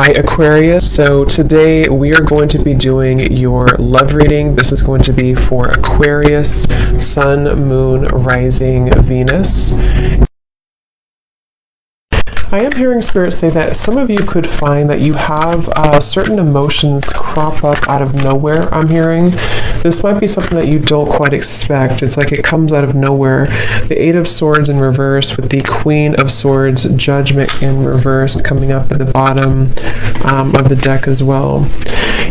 Hi Aquarius, so today we are going to be doing your love reading. This is going to be for Aquarius, Sun, Moon, Rising, Venus. I am hearing Spirit say that some of you could find that you have certain emotions crop up out of nowhere. I'm hearing this might be something that you don't quite expect. It's like it comes out of nowhere. The Eight of Swords in reverse with the Queen of Swords, Judgment in reverse coming up at the bottom of the deck as well.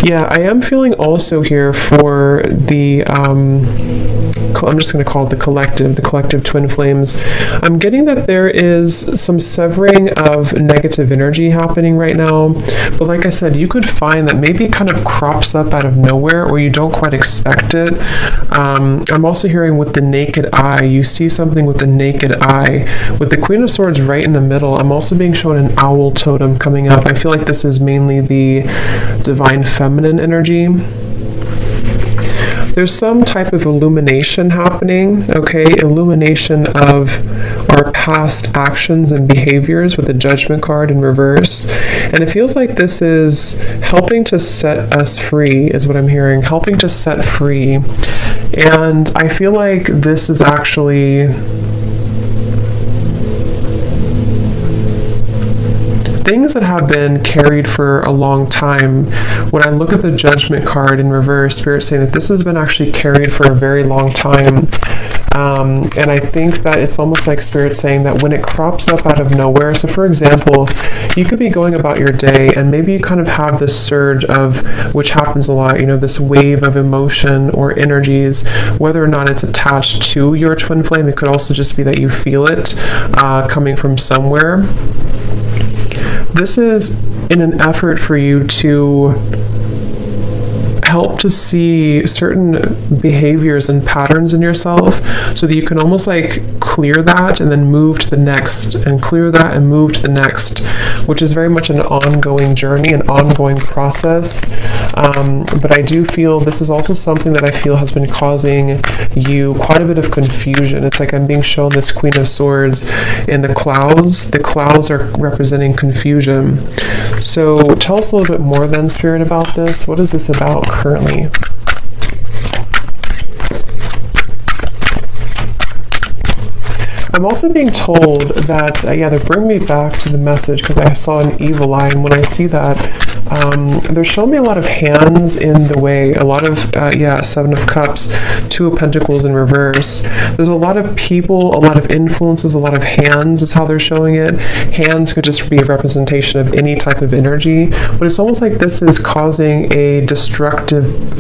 Yeah, I am feeling also here for the I'm just going to call it the collective twin flames. I'm getting that there is some severing of negative energy happening right now, but like I said, you could find that maybe it kind of crops up out of nowhere or you don't quite expect it. I'm also hearing with the naked eye, you see something with the naked eye. With the Queen of Swords right in the middle, I'm also being shown an owl totem coming up. I feel like this is mainly the divine feminine energy. There's some type of illumination happening, okay? Illumination of our past actions and behaviors with the Judgment card in reverse. And it feels like this is helping to set us free, is what I'm hearing. Helping to set free. And I feel like this is actually things that have been carried for a long time. When I look at the Judgment card in reverse, Spirit saying that this has been actually carried for a very long time. And I think that it's almost like Spirit saying that when it crops up out of nowhere, so for example, you could be going about your day and maybe you kind of have this surge of, which happens a lot, you know, this wave of emotion or energies, whether or not it's attached to your twin flame. It could also just be that you feel it coming from somewhere. This is in an effort for you to help to see certain behaviors and patterns in yourself so that you can almost like clear that and then move to the next and clear that and move to the next, which is very much an ongoing journey, an ongoing process. But I do feel this is also something that I feel has been causing you quite a bit of confusion. It's like I'm being shown this Queen of Swords in the clouds. The clouds are representing confusion. So tell us a little bit more then, Spirit, about this. What is this about currently? I'm also being told that, they bring me back to the message because I saw an evil eye, and when I see that, they're showing me a lot of hands in the way, a lot of, Seven of Cups, Two of Pentacles in reverse. There's a lot of people, a lot of influences, a lot of hands is how they're showing it. Hands could just be a representation of any type of energy, but it's almost like this is causing a destructive,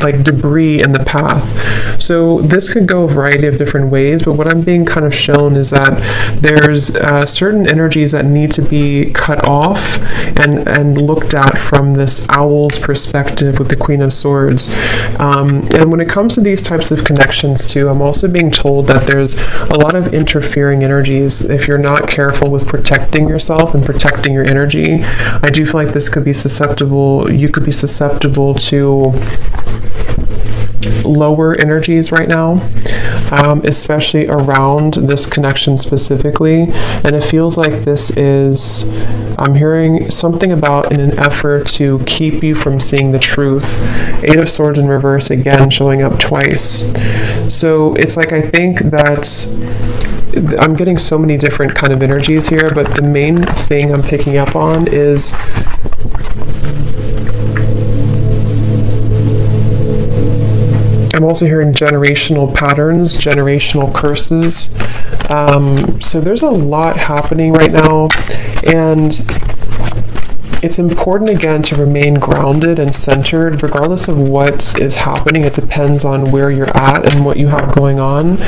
like debris in the path. So this could go a variety of different ways, but what I'm being kind of shown is that there's certain energies that need to be cut off and looked at from this owl's perspective with the Queen of Swords. And when it comes to these types of connections too, I'm also being told that there's a lot of interfering energies. If you're not careful with protecting yourself and protecting your energy, I do feel like this could be susceptible, you could be susceptible to lower energies right now, especially around this connection specifically. And it feels like this is, I'm hearing something about in an effort to keep you from seeing the truth. Eight of Swords in reverse again showing up twice. So it's like I think that I'm getting so many different kind of energies here, but the main thing I'm picking up on is I'm also hearing generational patterns, generational curses. So there's a lot happening right now, and it's important again to remain grounded and centered regardless of what is happening. It depends on where you're at and what you have going on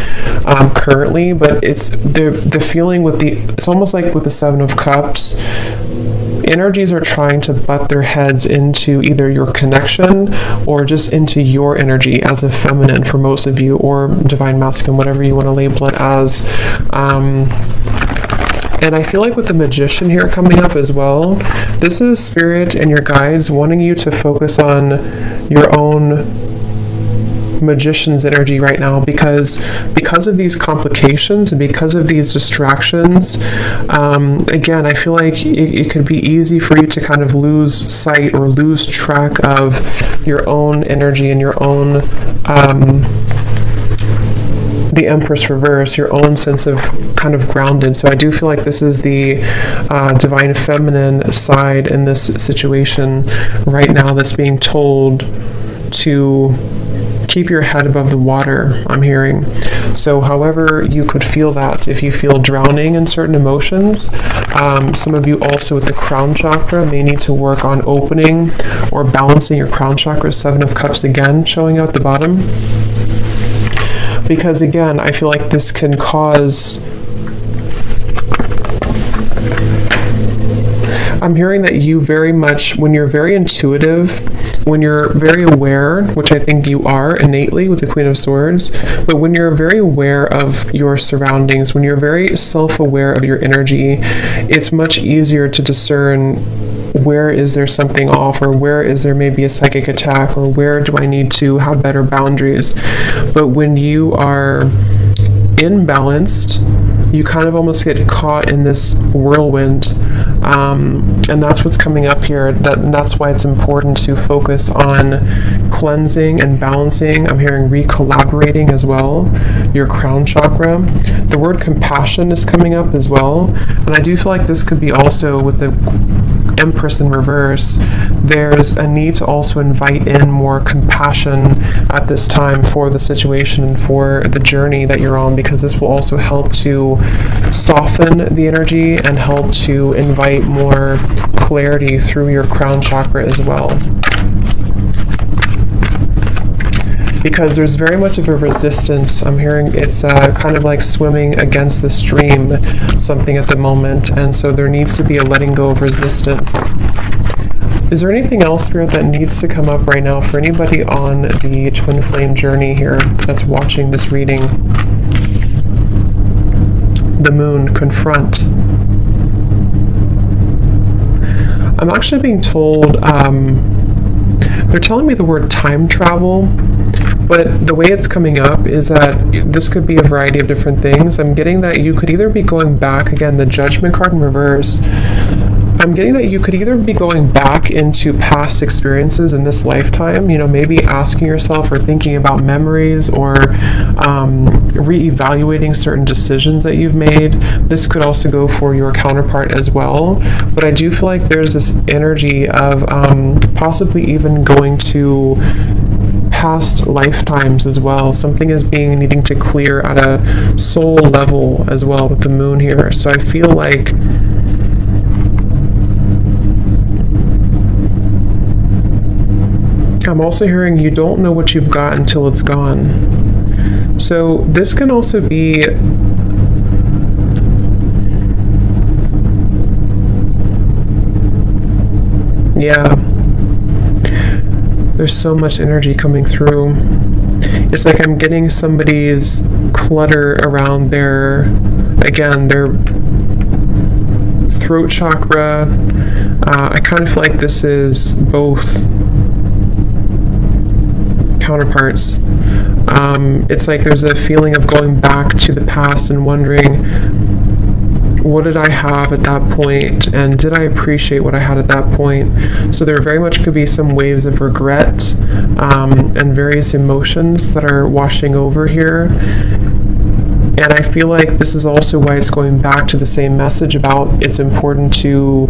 currently, but it's the feeling with it's almost like with the Seven of Cups, energies are trying to butt their heads into either your connection or just into your energy as a feminine for most of you, or divine masculine, whatever you want to label it as. And I feel like with the Magician here coming up as well, this is Spirit and your guides wanting you to focus on your own magician's energy right now, because of these complications and because of these distractions. Again, I feel like it could be easy for you to kind of lose sight or lose track of your own energy and your own the Empress reverse, your own sense of kind of grounded. So I do feel like this is the divine feminine side in this situation right now that's being told to keep your head above the water, I'm hearing. So however you could feel that, if you feel drowning in certain emotions, some of you also with the crown chakra may need to work on opening or balancing your crown chakra. 7 of Cups again showing out the bottom. Because again, I feel like this can cause... I'm hearing that you very much, when you're very intuitive, when you're very aware, which I think you are innately with the Queen of Swords, but when you're very aware of your surroundings, when you're very self-aware of your energy, it's much easier to discern where is there something off, or where is there maybe a psychic attack, or where do I need to have better boundaries. But when you are imbalanced, you kind of almost get caught in this whirlwind, and that's what's coming up here. That's why it's important to focus on cleansing and balancing. I'm hearing recollaborating as well, your crown chakra. The word compassion is coming up as well, and I do feel like this could be also with the Empress in reverse. There's a need to also invite in more compassion at this time for the situation and for the journey that you're on, because this will also help to soften the energy and help to invite more clarity through your crown chakra as well. Because there's very much of a resistance. I'm hearing it's kind of like swimming against the stream, something at the moment, and so there needs to be a letting go of resistance. Is there anything else, Spirit, that needs to come up right now for anybody on the twin flame journey here that's watching this reading? The moon, confront. I'm actually being told, they're telling me the word time travel, but the way it's coming up is that this could be a variety of different things. I'm getting that you could either be going back, again, the Judgment card in reverse. I'm getting that you could either be going back into past experiences in this lifetime, maybe asking yourself or thinking about memories, or re-evaluating certain decisions that you've made. This could also go for your counterpart as well. But I do feel like there's this energy of possibly even going to past lifetimes as well. Something is needing to clear at a soul level as well with the moon here. So I feel like I'm also hearing you don't know what you've got until it's gone. So this can also be there's so much energy coming through. It's like I'm getting somebody's clutter around their throat chakra. I kind of feel like this is both counterparts. It's like there's a feeling of going back to the past and wondering, what did I have at that point, and did I appreciate what I had at that point? So there very much could be some waves of regret and various emotions that are washing over here. And I feel like this is also why it's going back to the same message about it's important to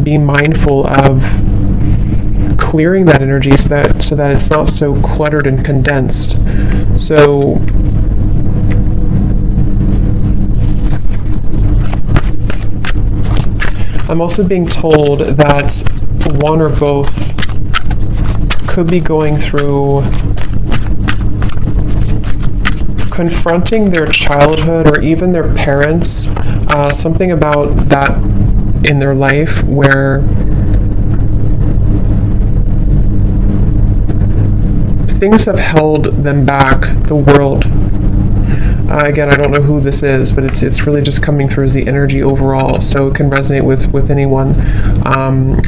be mindful of clearing that energy so that it's not so cluttered and condensed. So I'm also being told that one or both could be going through confronting their childhood or even their parents, something about that in their life where things have held them back, the world. Again, I don't know who this is, but it's really just coming through as the energy overall, so it can resonate with anyone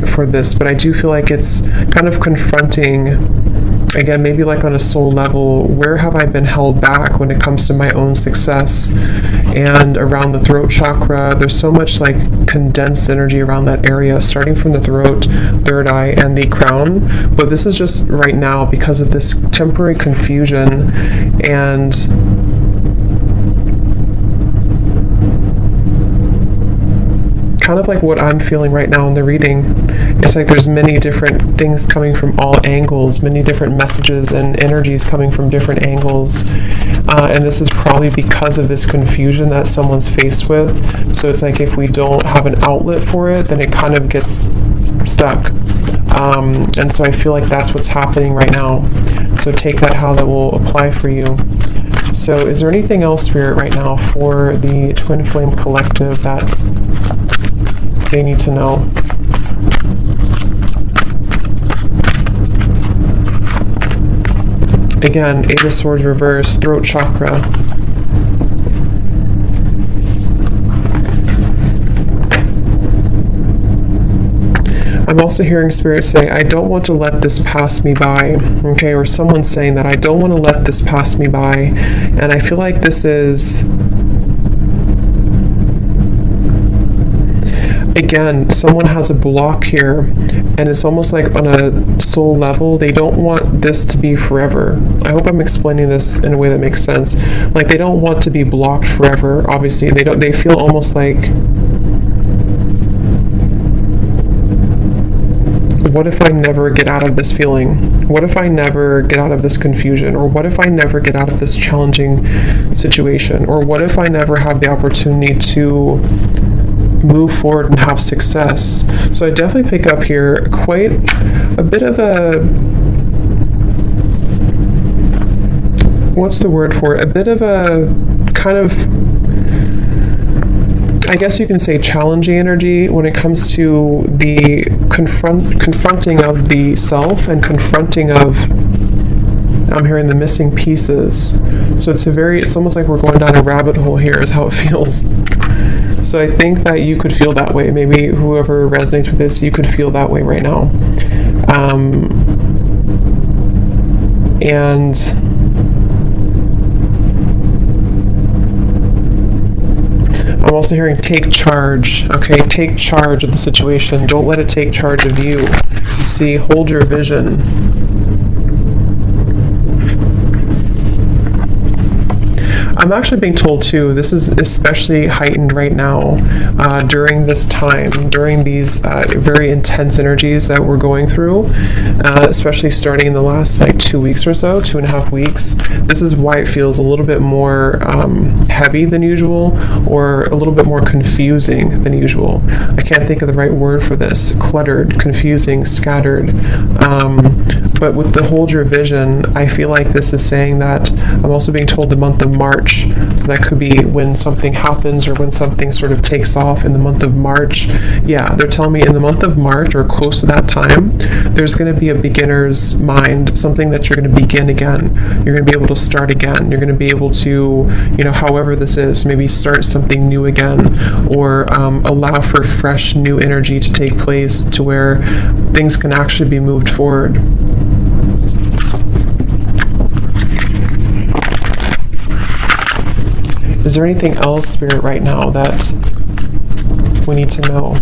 for this. But I do feel like it's kind of confronting again, maybe like on a soul level, where have I been held back when it comes to my own success? And around the throat chakra, there's so much like condensed energy around that area, starting from the throat, third eye, and the crown. But this is just right now because of this temporary confusion and kind of like what I'm feeling right now in the reading. It's like there's many different things coming from all angles, many different messages and energies coming from different angles. And this is probably because of this confusion that someone's faced with. So it's like if we don't have an outlet for it, then it kind of gets stuck. And so I feel like that's what's happening right now. So take that how that will apply for you. So is there anything else, Spirit, right now for the Twin Flame Collective that they need to know? Again, Eight of Swords reversed, throat chakra. I'm also hearing Spirit say, I don't want to let this pass me by, okay? Or someone's saying that I don't want to let this pass me by. And I feel like this is, again, someone has a block here, and it's almost like on a soul level, they don't want this to be forever. I hope I'm explaining this in a way that makes sense. Like they don't want to be blocked forever, obviously. They feel almost like, what if I never get out of this feeling? What if I never get out of this confusion? Or what if I never get out of this challenging situation? Or what if I never have the opportunity to move forward and have success? So I definitely pick up here quite a bit of a, what's the word for it? A bit of a kind of, I guess you can say challenging energy when it comes to the confronting of the self and confronting of, I'm hearing the missing pieces. So it's almost like we're going down a rabbit hole here is how it feels. So I think that you could feel that way. Maybe whoever resonates with this, you could feel that way right now. And I'm also hearing take charge. Okay, take charge of the situation. Don't let it take charge of you. See, hold your vision. I'm actually being told too, this is especially heightened right now during this time, during these very intense energies that we're going through, especially starting in the last like 2 weeks or so, 2.5 weeks. This is why it feels a little bit more heavy than usual, or a little bit more confusing than usual. I can't think of the right word for this. Cluttered, confusing, scattered. But with the hold your vision, I feel like this is saying that I'm also being told the month of March. So that could be when something happens or when something sort of takes off in the month of March. Yeah, they're telling me in the month of March or close to that time, there's going to be a beginner's mind, something that you're going to begin again. You're going to be able to start again. You're going to be able to, however this is, maybe start something new again, or allow for fresh new energy to take place to where things can actually be moved forward. Is there anything else, Spirit, right now that we need to know?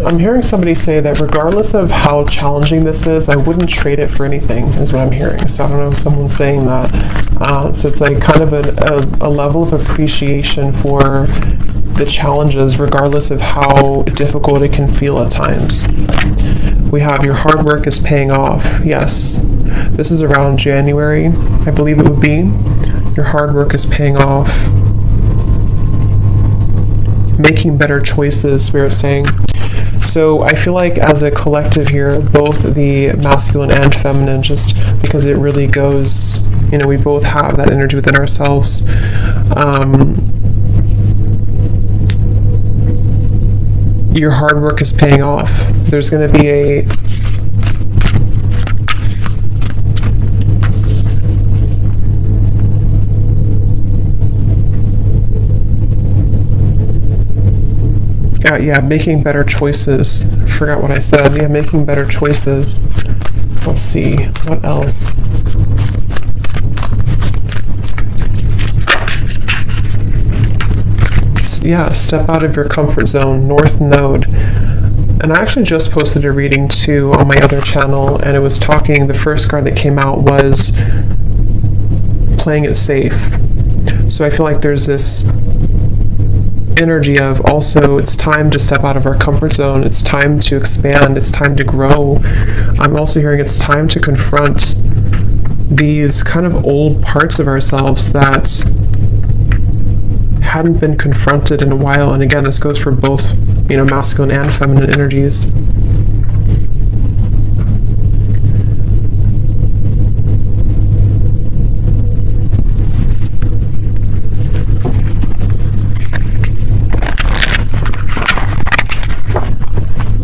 I'm hearing somebody say that regardless of how challenging this is, I wouldn't trade it for anything, is what I'm hearing. So I don't know if someone's saying that. So it's like kind of a level of appreciation for the challenges, regardless of how difficult it can feel at times. We have your hard work is paying off. Yes, this is around January, I believe it would be. Your hard work is paying off. Making better choices, Spirit's saying. So I feel like as a collective here, both the masculine and feminine, just because it really goes, we both have that energy within ourselves. Your hard work is paying off. There's going to be yeah, making better choices. Forgot what I said. Yeah, making better choices. Let's see, what else? Yeah, step out of your comfort zone, North Node. And I actually just posted a reading too on my other channel, and it was talking, the first card that came out was playing it safe. So I feel like there's this energy of also it's time to step out of our comfort zone, it's time to expand, it's time to grow. I'm also hearing it's time to confront these kind of old parts of ourselves that hadn't been confronted in a while. And again, this goes for both, masculine and feminine energies.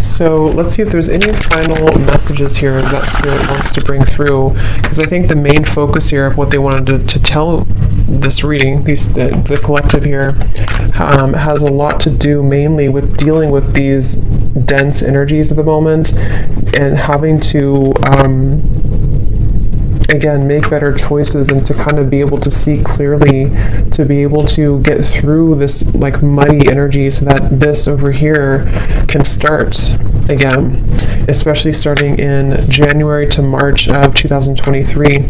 So let's see if there's any final messages here that Spirit wants to bring through, because I think the main focus here of what they wanted to tell this reading, the collective here, has a lot to do mainly with dealing with these dense energies of the moment and having to again, make better choices and to kind of be able to see clearly, to be able to get through this like muddy energy so that this over here can start again, especially starting in January to March of 2023.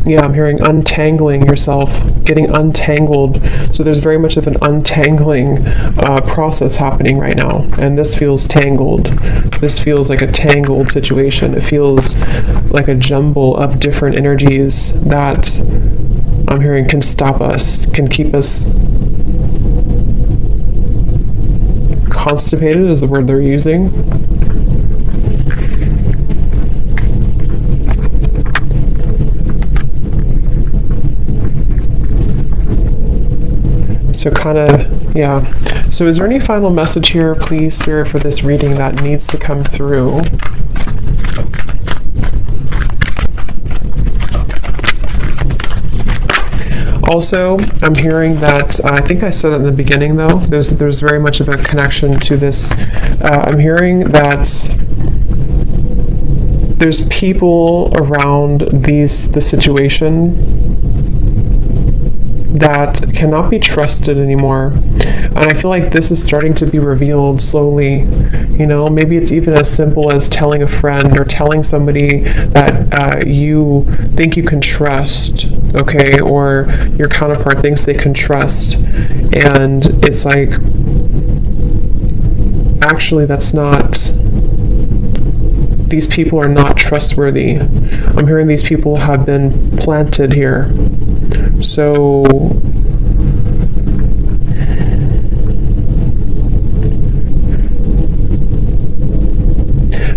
Yeah, I'm hearing untangling yourself, getting untangled. So there's very much of an untangling process happening right now. And this feels tangled. This feels like a tangled situation. It feels like a jumble of different energies that I'm hearing can stop us, can keep us constipated is the word they're using. So kind of, yeah. So is there any final message here, please, Spirit, for this reading that needs to come through? Also, I'm hearing that, I think I said it in the beginning though, there's very much of a connection to this. I'm hearing that there's people around the situation that cannot be trusted anymore. And I feel like this is starting to be revealed slowly. Maybe it's even as simple as telling a friend or telling somebody that you think you can trust, okay, or your counterpart thinks they can trust. And it's like, actually, that's not, these people are not trustworthy. I'm hearing these people have been planted here. So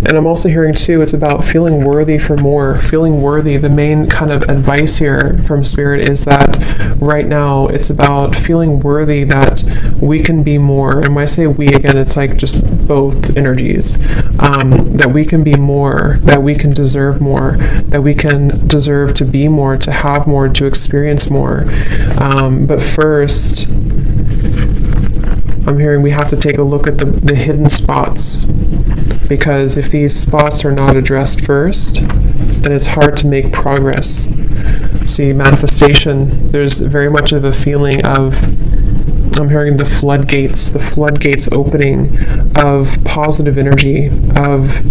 and I'm also hearing too, it's about feeling worthy for more, feeling worthy. The main kind of advice here from Spirit is that right now it's about feeling worthy that we can be more. And when I say we, again, it's like just both energies, that we can be more, that we can deserve more, that we can deserve to be more, to have more, to experience more. But first, I'm hearing we have to take a look at the hidden spots, because if these spots are not addressed first, then it's hard to make progress. See, manifestation, there's very much of a feeling of, I'm hearing the floodgates opening of positive energy, of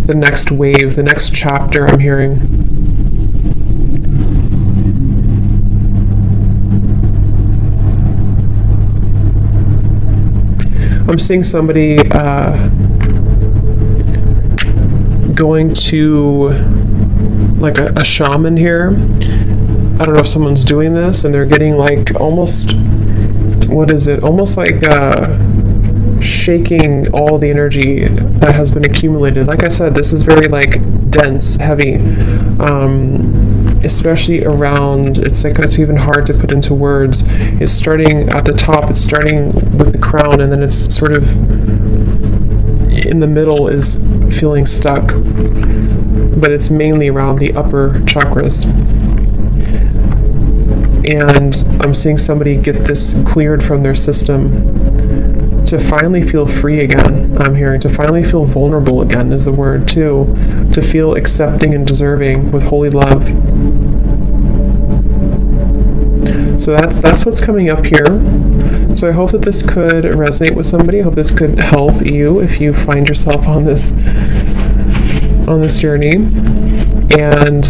the next wave, the next chapter, I'm hearing. I'm seeing somebody going to like a shaman here. I don't know if someone's doing this, and they're getting like almost, what is it? Almost like shaking all the energy that has been accumulated. Like I said, this is very like dense, heavy, especially around, it's like it's even hard to put into words. It's starting at the top, it's starting with the crown, and then it's sort of in the middle is feeling stuck, but it's mainly around the upper chakras. And I'm seeing somebody get this cleared from their system to finally feel free again. I'm hearing to finally feel vulnerable again is the word too. To feel accepting and deserving with holy love. So that's what's coming up here. So I hope that this could resonate with somebody. I hope this could help you if you find yourself on this journey. And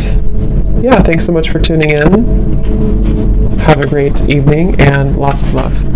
yeah, thanks so much for tuning in. Have a great evening and lots of love.